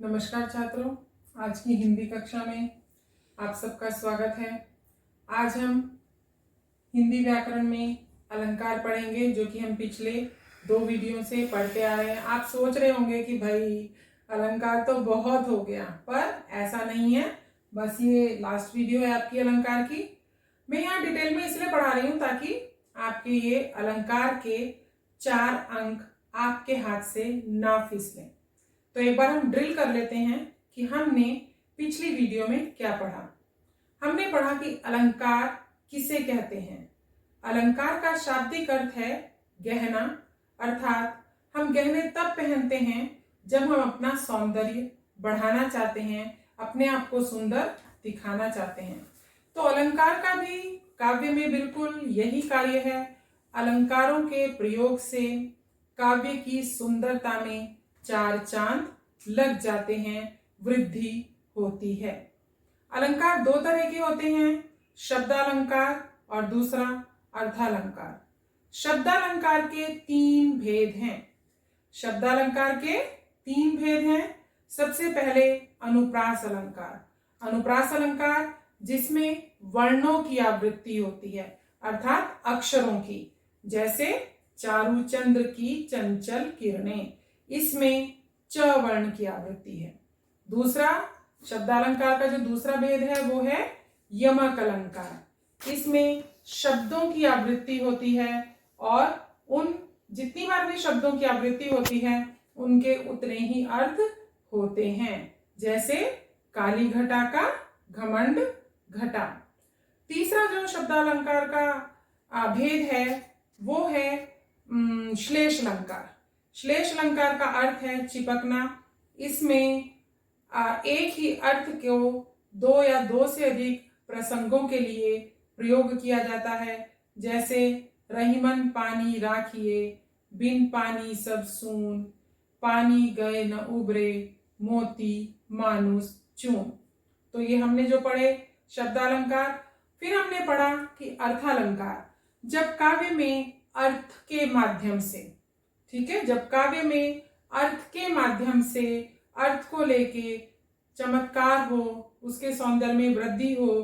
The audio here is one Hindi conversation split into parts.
नमस्कार छात्रों, आज की हिंदी कक्षा में आप सबका स्वागत है। आज हम हिंदी व्याकरण में अलंकार पढ़ेंगे, जो कि हम पिछले 2 वीडियो से पढ़ते आ रहे हैं। आप सोच रहे होंगे कि भाई अलंकार तो बहुत हो गया, पर ऐसा नहीं है। बस ये लास्ट वीडियो है आपकी अलंकार की। मैं यहाँ डिटेल में इसलिए पढ़ा रही हूँ ताकि आपके ये अलंकार के 4 अंक आपके हाथ से ना फिसलें। तो एक बार हम ड्रिल कर लेते हैं कि हमने पिछली वीडियो में क्या पढ़ा। हमने पढ़ा कि अलंकार किसे कहते हैं। अलंकार का शाब्दिक अर्थ है गहना, अर्थात हम गहने तब पहनते हैं जब हम अपना सौंदर्य बढ़ाना चाहते हैं, अपने आप को सुंदर दिखाना चाहते हैं। तो अलंकार का भी काव्य में बिल्कुल यही कार्य है। अलंकारों के प्रयोग से काव्य की सुंदरता में 4 चांद लग जाते हैं, वृद्धि होती है। अलंकार 2 तरह के होते हैं, शब्दालंकार और दूसरा अर्थालंकार। शब्दालंकार के 3 भेद हैं। शब्दालंकार के 3 भेद हैं। सबसे पहले अनुप्रास अलंकार। अनुप्रास अलंकार जिसमें वर्णों की आवृत्ति होती है, अर्थात अक्षरों की, जैसे चारुचंद्र की चंचल किरणें, इसमें च वर्ण की आवृत्ति है। दूसरा शब्दालंकार का जो दूसरा भेद है वो है यमक अलंकार। इसमें शब्दों की आवृत्ति होती है और उन जितनी बार भी शब्दों की आवृत्ति होती है उनके उतने ही अर्थ होते हैं, जैसे काली घटा का घमंड घटा। तीसरा जो शब्दालंकार का भेद है वो है श्लेष अलंकार। श्लेष अलंकार का अर्थ है चिपकना। इसमें एक ही अर्थ को 2 या 2 से अधिक प्रसंगों के लिए प्रयोग किया जाता है, जैसे रहीमन पानी राखिए, बिन पानी सब सून, पानी गए न उबरे, मोती मानुष चून। तो ये हमने जो पढ़े शब्दालंकार। फिर हमने पढ़ा कि अर्थालंकार, जब काव्य में अर्थ के माध्यम से, ठीक है, जब काव्य में अर्थ के माध्यम से अर्थ को लेके चमत्कार हो, उसके सौंदर्य में वृद्धि हो,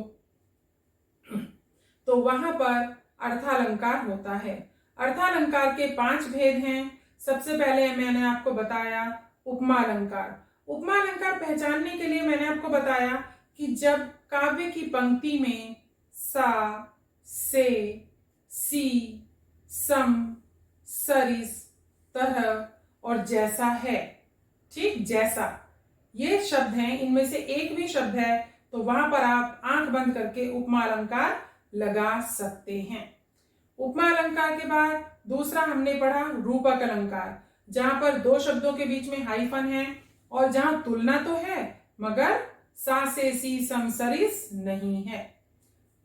तो वहां पर अर्थालंकार होता है। अर्थालंकार के 5 भेद हैं। सबसे पहले मैंने आपको बताया उपमा अलंकार। उपमा अलंकार पहचानने के लिए मैंने आपको बताया कि जब काव्य की पंक्ति में सा, से, सी, सम, सरिस, तरह और जैसा है, ठीक, जैसा, ये शब्द हैं, इनमें से एक भी शब्द है तो वहां पर आप आंख बंद करके उपमा अलंकार लगा सकते हैं। उपमा अलंकार के बाद दूसरा हमने पढ़ा रूपक अलंकार, जहां पर 2 शब्दों के बीच में हाइफन है और जहां तुलना तो है मगर सा, से, सी, सम, सरिस नहीं है।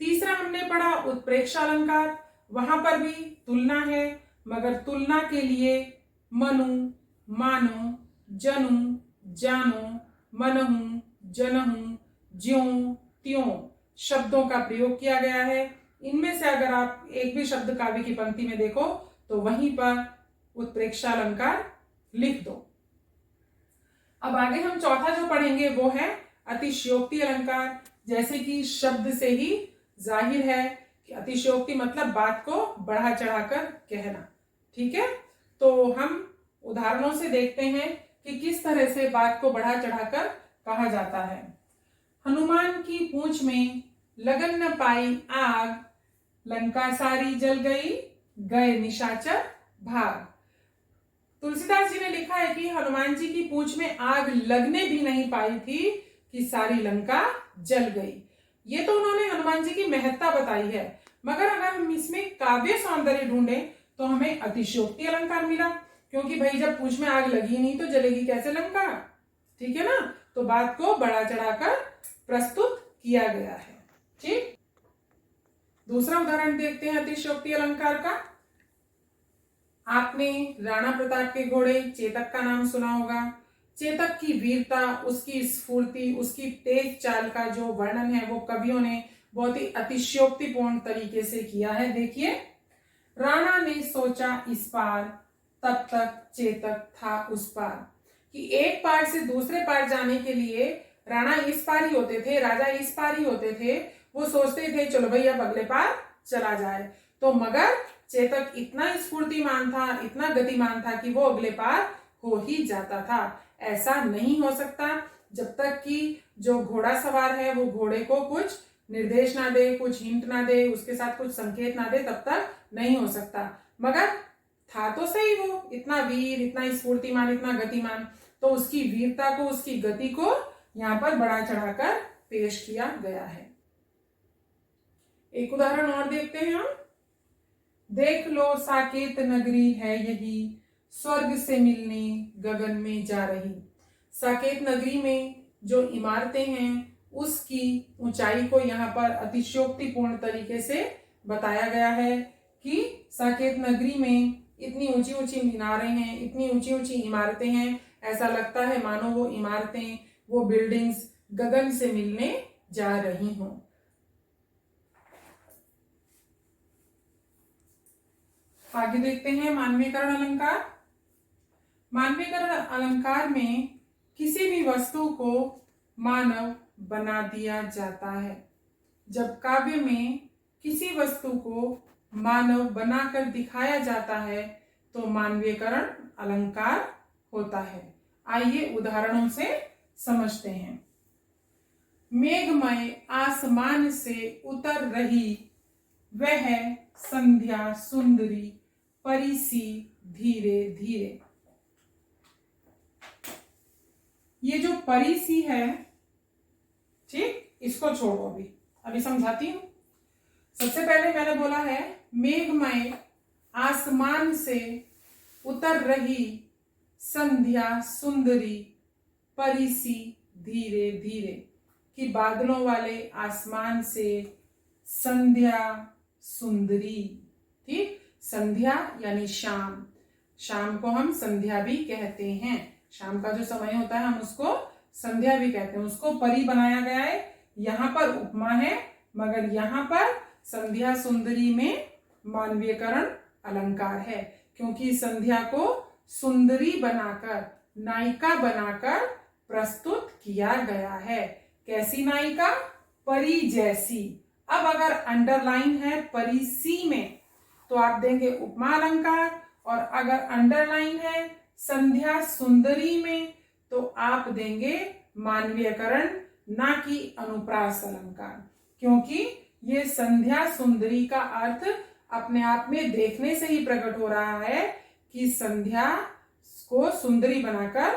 तीसरा हमने पढ़ा उत्प्रेक्षा अलंकार, वहां पर भी तुलना है मगर तुलना के लिए मनु, मानो, जनु, जानो, मनहु, जनहु, ज्यों, त्यों शब्दों का प्रयोग किया गया है। इनमें से अगर आप एक भी शब्द काव्य की पंक्ति में देखो तो वहीं पर उत्प्रेक्षा अलंकार लिख दो। अब आगे हम चौथा जो पढ़ेंगे वो है अतिशयोक्ति अलंकार। जैसे कि शब्द से ही जाहिर है कि अतिशयोक्ति मतलब बात को बढ़ा चढ़ाकर कहना, ठीक है। तो हम उदाहरणों से देखते हैं कि किस तरह से बात को बढ़ा चढ़ाकर कहा जाता है। हनुमान की पूंछ में लगन न पाई आग, लंका सारी जल गई, गए निशाचर भाग। तुलसीदास जी ने लिखा है कि हनुमान जी की पूंछ में आग लगने भी नहीं पाई थी कि सारी लंका जल गई। ये तो उन्होंने हनुमान जी की महत्ता बताई है, मगर अगर हम इसमें काव्य सौंदर्य ढूंढें तो हमें अतिशयोक्ति अलंकार मिला, क्योंकि भाई जब पूंछ में आग लगी नहीं तो जलेगी कैसे लंका, ठीक है ना। तो बात को बढ़ा चढ़ाकर प्रस्तुत किया गया है, ठीक। दूसरा उदाहरण देखते हैं अतिशयोक्ति अलंकार का। आपने राणा प्रताप के घोड़े चेतक का नाम सुना होगा। चेतक की वीरता, उसकी स्फूर्ति, उसकी तेज चाल का जो वर्णन है वो कवियों ने बहुत ही अतिशयोक्तिपूर्ण तरीके से किया है। देखिए, राणा ने सोचा इस पार, तब तक चेतक था उस पार। कि एक पार से दूसरे पार जाने के लिए राणा इस पार ही होते थे, राजा इस पार ही होते थे, वो सोचते थे चलो भाई अब अगले पार चला जाए। तो मगर चेतक इतना स्फूर्तिमान था, इतना गतिमान था कि वो अगले पार हो ही जाता था। ऐसा नहीं हो सकता जब तक कि जो घोड़ा सवार है वो घोड़े को कुछ निर्देश ना दे, कुछ हिंट ना दे, उसके साथ कुछ संकेत ना दे, तब तक नहीं हो सकता। मगर था तो सही वो इतना वीर, इतना स्फूर्तिमान, इतना गतिमान, तो उसकी वीरता को, उसकी गति को यहाँ पर बढ़ा चढ़ाकर पेश किया गया है। एक उदाहरण और देखते हैं हम। देख लो साकेत नगरी है यही, स्वर्ग से मिलने गगन में जा रही। साकेत नगरी में जो इमारतें हैं उसकी ऊंचाई को यहाँ पर अतिशयोक्तिपूर्ण तरीके से बताया गया है कि साकेत नगरी में इतनी ऊंची ऊंची मीनारें हैं, इतनी ऊंची ऊंची इमारतें हैं, ऐसा लगता है मानो वो इमारतें, वो बिल्डिंग्स गगन से मिलने जा रही हों। आगे देखते हैं मानवीयकरण अलंकार। मानवीयकरण अलंकार में किसी भी वस्तु को मानव बना दिया जाता है। जब काव्य में किसी वस्तु को मानव बनाकर दिखाया जाता है तो मानवीयकरण अलंकार होता है। आइए उदाहरणों से समझते हैं। मेघमय आसमान से उतर रही वह संध्या सुंदरी परी सी धीरे धीरे। ये जो परी सी है, ठीक, इसको छोड़ो, अभी समझाती हूं। सबसे पहले मैंने बोला है मेघमय आसमान से उतर रही संध्या सुंदरी परी सी धीरे धीरे, कि बादलों वाले आसमान से संध्या सुंदरी, ठीक, संध्या यानी शाम, शाम को हम संध्या भी कहते हैं, शाम का जो समय होता है हम उसको संध्या भी कहते हैं, उसको परी बनाया गया है। यहाँ पर उपमा है, मगर यहाँ पर संध्या सुंदरी में मानवीयकरण अलंकार है, क्योंकि संध्या को सुंदरी बनाकर, नायिका बनाकर प्रस्तुत किया गया है। कैसी नायिका? परी जैसी। अब अगर अंडरलाइन है परी सी में तो आप देंगे उपमा अलंकार, और अगर अंडरलाइन है संध्या सुंदरी में तो आप देंगे मानवीयकरण, ना कि अनुप्रास अलंकार, क्योंकि ये संध्या सुंदरी का अर्थ अपने आप में देखने से ही प्रकट हो रहा है कि संध्या को सुंदरी बनाकर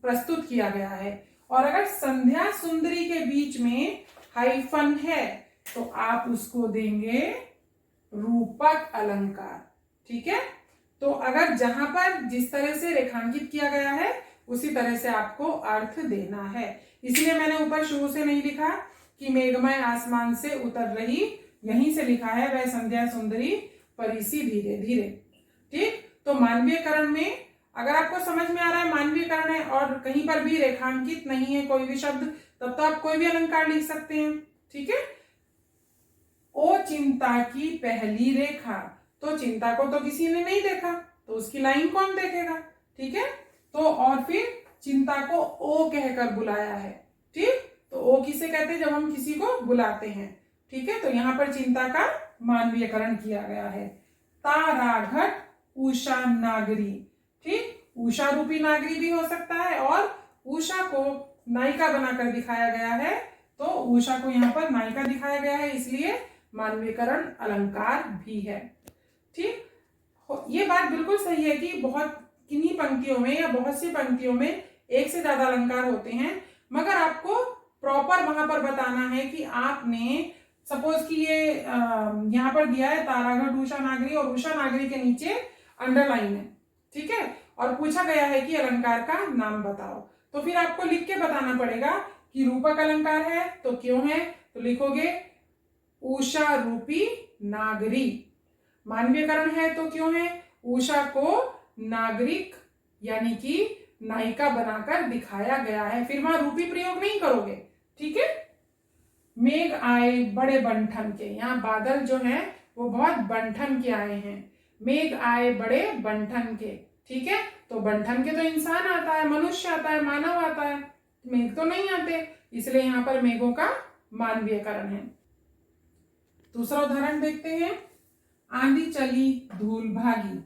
प्रस्तुत किया गया है। और अगर संध्या सुंदरी के बीच में हाइफन है तो आप उसको देंगे रूपक अलंकार, ठीक है। तो अगर जहां पर जिस तरह से रेखांकित किया गया है उसी तरह से आपको अर्थ देना है। इसलिए मैंने ऊपर शुरू से नहीं लिखा कि मेघमय आसमान से उतर रही, यहीं से लिखा है वह संध्या सुंदरी परी सी धीरे धीरे, ठीक। तो मानवीयकरण में अगर आपको समझ में आ रहा है मानवीयकरण है और कहीं पर भी रेखांकित नहीं है कोई भी शब्द, तब तो आप कोई भी अलंकार लिख सकते हैं, ठीक है। ओ चिंता की पहली रेखा, तो चिंता को तो किसी ने नहीं देखा तो उसकी लाइन कौन देखेगा, ठीक है। तो और फिर चिंता को ओ कहकर बुलाया है, ठीक। तो ओ किसे कहते हैं? जब हम किसी को बुलाते हैं, ठीक है। तो यहाँ पर चिंता का मानवीयकरण किया गया है। ताराघट उषा नागरी, ठीक, उषा रूपी नागरी भी हो सकता है, और उषा को नायिका बनाकर दिखाया गया है, तो उषा को यहाँ पर नायिका दिखाया गया है, इसलिए मानवीयकरण अलंकार भी है, ठीक। ये बात बिल्कुल सही है कि बहुत किन्हीं पंक्तियों में या बहुत सी पंक्तियों में एक से ज्यादा अलंकार होते हैं, मगर आपको प्रॉपर वहां पर बताना है कि आपने सपोज कि ये यहाँ पर दिया है तारागढ़ उषा नागरी, और उषा नागरी के नीचे अंडरलाइन है, ठीक है, और पूछा गया है कि अलंकार का नाम बताओ, तो फिर आपको लिख के बताना पड़ेगा कि रूपक अलंकार है तो क्यों है, तो लिखोगे उषा रूपी नागरी। मानवीयकरण है तो क्यों है? उषा को नागरिक यानी कि नायिका बनाकर दिखाया गया है, फिर वहां रूपी प्रयोग नहीं करोगे, ठीक है। मेघ आए बड़े बंठन के, यहाँ बादल जो है वो बहुत बंठन के आए हैं, मेघ आए बड़े बंठन के, ठीक है। तो बंठन के तो इंसान आता है, मनुष्य आता है, मानव आता है, मेघ तो नहीं आते, इसलिए यहाँ पर मेघों का मानवीयकरण है। दूसरा उदाहरण देखते हैं, आंधी चली धूल भागी।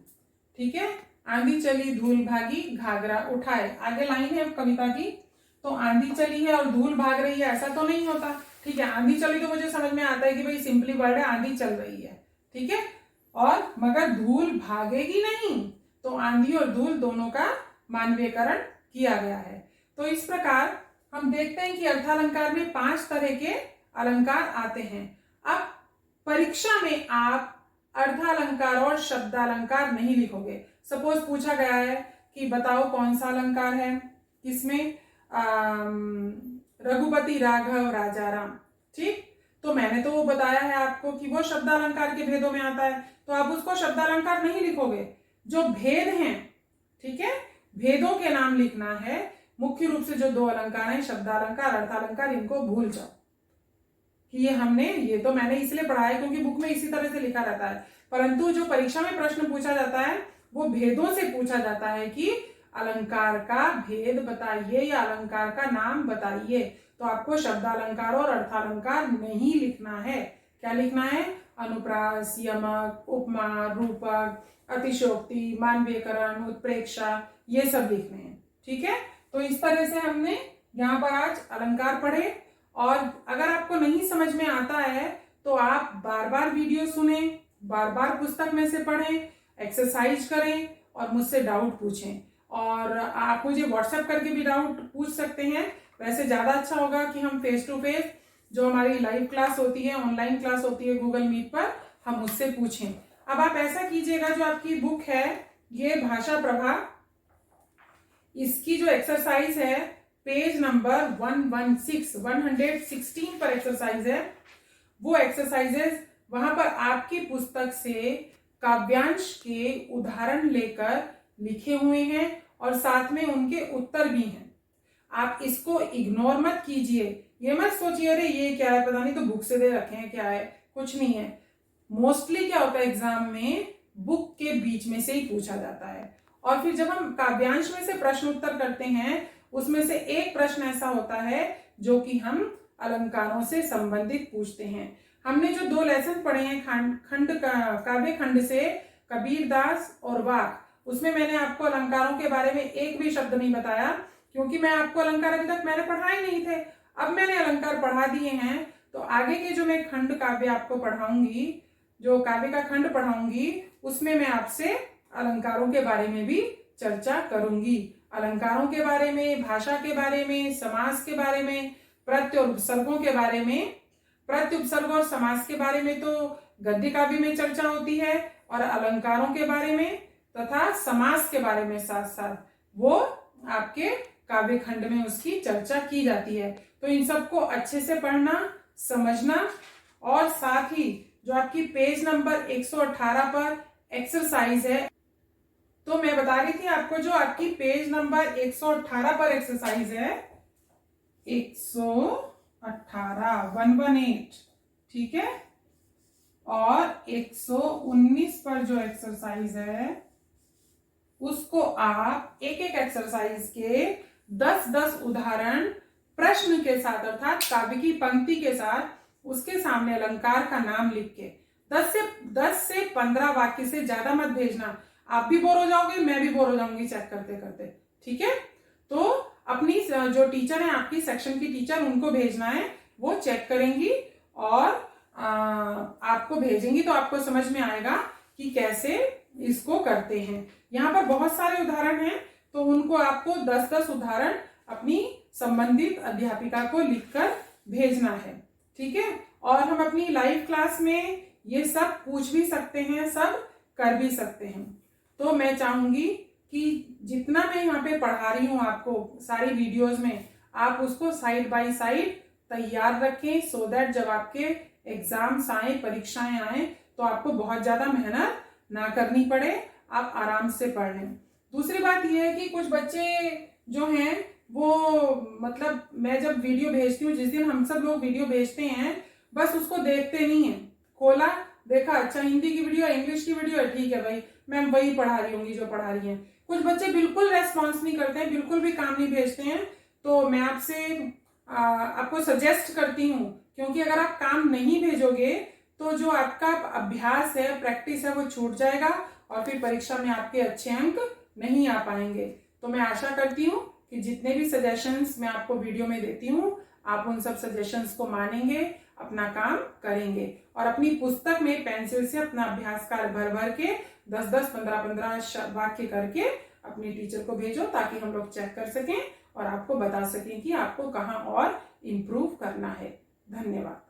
ठीक है, आंधी चली धूल भागी घाघरा उठाए। आगे लाइन है कविता की, तो आंधी चली है और धूल भाग रही है, ऐसा तो नहीं होता। ठीक है, आंधी चली तो मुझे समझ में आता है कि भाई सिंपली वर्ड है, आंधी चल रही है। ठीक है, और मगर धूल भागेगी नहीं, तो आंधी और धूल दोनों का मानवीयकरण किया गया है। तो इस प्रकार हम देखते हैं कि अर्थालंकार में 5 तरह के अलंकार आते हैं। अब परीक्षा में आप अर्धालंकार और शब्दालंकार नहीं लिखोगे। सपोज पूछा गया है कि बताओ कौन सा अलंकार है, किसमें, रघुपति राघव राजाराम। ठीक, तो मैंने तो वो बताया है आपको कि वो शब्दालंकार के भेदों में आता है, तो आप उसको शब्दालंकार नहीं लिखोगे। जो भेद हैं, ठीक है, भेदों के नाम लिखना है। मुख्य रूप से जो 2 अलंकार हैं, शब्दालंकार अर्थालंकार, इनको भूल जाओ कि ये तो मैंने इसलिए पढ़ा है क्योंकि बुक में इसी तरह से लिखा रहता है, परंतु जो परीक्षा में प्रश्न पूछा जाता है वो भेदों से पूछा जाता है कि अलंकार का भेद बताइए या अलंकार का नाम बताइए। तो आपको शब्दालंकार और अर्थालंकार नहीं लिखना है। क्या लिखना है? अनुप्रास, यमक, उपमा, रूपक, अतिशयोक्ति, मानवीयकरण, उत्प्रेक्षा, ये सब लिखने हैं। ठीक है, तो इस तरह से हमने यहाँ पर आज अलंकार पढ़े। और अगर आपको नहीं समझ में आता है तो आप बार बार वीडियो सुने, बार बार पुस्तक में से पढ़ें, एक्सरसाइज करें और मुझसे डाउट पूछें। और आप मुझे व्हाट्सएप करके भी डाउट पूछ सकते हैं। वैसे ज़्यादा अच्छा होगा कि हम फेस टू फेस जो हमारी लाइव क्लास होती है, ऑनलाइन क्लास होती है गूगल मीट पर, हम उससे पूछें। अब आप ऐसा कीजिएगा, जो आपकी बुक है ये भाषा प्रभा, इसकी जो एक्सरसाइज है पेज नंबर 116 पर एक्सरसाइज है, वो एक्सरसाइजेस वहां पर आपकी पुस्तक से काव्यांश के उदाहरण लेकर लिखे हुए हैं और साथ में उनके उत्तर भी हैं। आप इसको इग्नोर मत कीजिए, ये मत सोचिए अरे ये क्या है, पता नहीं तो बुक से दे रखे हैं, क्या है, कुछ नहीं है। मोस्टली क्या होता है एग्जाम में, बुक के बीच में से ही पूछा जाता है। और फिर जब हम काव्यांश में से प्रश्न उत्तर करते हैं, उसमें से एक प्रश्न ऐसा होता है जो कि हम अलंकारों से संबंधित पूछते हैं। हमने जो 2 लेसन पढ़े हैं काव्य खंड से कबीरदास और वाक, उसमें मैंने आपको अलंकारों के बारे में एक भी शब्द नहीं बताया, क्योंकि मैं आपको अलंकार अभी तक मैंने पढ़ाए नहीं थे। अब मैंने अलंकार पढ़ा दिए हैं, तो आगे के जो मैं खंड काव्य आपको पढ़ाऊंगी, जो काव्य का खंड पढ़ाऊंगी, उसमें मैं आपसे अलंकारों के बारे में भी चर्चा करूंगी। अलंकारों के बारे में, भाषा के बारे में, समास के बारे में, प्रत्यय और उपसर्गों के बारे में। प्रत्यय, उपसर्ग और समास के बारे में तो गद्य काव्य में चर्चा होती है, और अलंकारों के बारे में तथा समास के बारे में साथ साथ वो आपके काव्य खंड में उसकी चर्चा की जाती है। तो इन सबको अच्छे से पढ़ना, समझना, और साथ ही जो आपकी पेज नंबर 118 पर एक्सरसाइज है, तो मैं बता रही थी आपको, जो आपकी पेज नंबर 118 पर एक्सरसाइज है, 118 ठीक है, और 119 पर जो एक्सरसाइज है उसको आप एक एक एक्सरसाइज के 10-10 उदाहरण प्रश्न के साथ, अर्थात काव्य की पंक्ति के साथ, उसके सामने अलंकार का नाम लिख के 10 से 15 वाक्य से ज्यादा मत भेजना। आप भी बोर हो जाओगे, मैं भी बोर हो जाऊंगी चेक करते करते। ठीक है, तो अपनी जो टीचर है आपकी सेक्शन की टीचर, उनको भेजना है, वो चेक करेंगी और आपको भेजेंगी, तो आपको समझ में आएगा कि कैसे इसको करते हैं। यहाँ पर बहुत सारे उदाहरण हैं, तो उनको आपको 10-10 उदाहरण अपनी संबंधित अध्यापिका को लिखकर भेजना है। ठीक है, और हम अपनी लाइव क्लास में ये सब पूछ भी सकते हैं, सब कर भी सकते हैं। तो मैं चाहूंगी कि जितना मैं यहाँ पे पढ़ा रही हूँ आपको सारी वीडियोस में, आप उसको साइड बाय साइड तैयार रखें, सो दैट जब आपके एग्जाम्स आए, परीक्षाएं आए, तो आपको बहुत ज्यादा मेहनत ना करनी पड़े, आप आराम से पढ़ लें। दूसरी बात यह है कि कुछ बच्चे जो हैं वो, मतलब मैं जब वीडियो भेजती हूँ, जिस दिन हम सब लोग वीडियो भेजते हैं, बस उसको देखते नहीं है, खोला, देखा, अच्छा हिंदी की वीडियो है, इंग्लिश की वीडियो है, ठीक है भाई मैं वही पढ़ा रही होंगी जो पढ़ा रही हैं, कुछ बच्चे बिल्कुल रेस्पॉन्स नहीं करते हैं, बिल्कुल भी काम नहीं भेजते हैं। तो मैं आपसे आपको सजेस्ट करती हूँ, क्योंकि अगर आप काम नहीं भेजोगे तो जो आपका अभ्यास है, प्रैक्टिस है, वो छूट जाएगा और फिर परीक्षा में आपके अच्छे अंक नहीं आ पाएंगे। तो मैं आशा करती हूँ कि जितने भी सजेशंस मैं आपको वीडियो में देती हूँ, आप उन सब सजेशंस को मानेंगे, अपना काम करेंगे और अपनी पुस्तक में पेंसिल से अपना अभ्यास कार्य भर भर के 10-10, 15-15 वाक्य करके अपनी टीचर को भेजो, ताकि हम लोग चेक कर सकें और आपको बता सकें कि आपको कहाँ और इम्प्रूव करना है। धन्यवाद।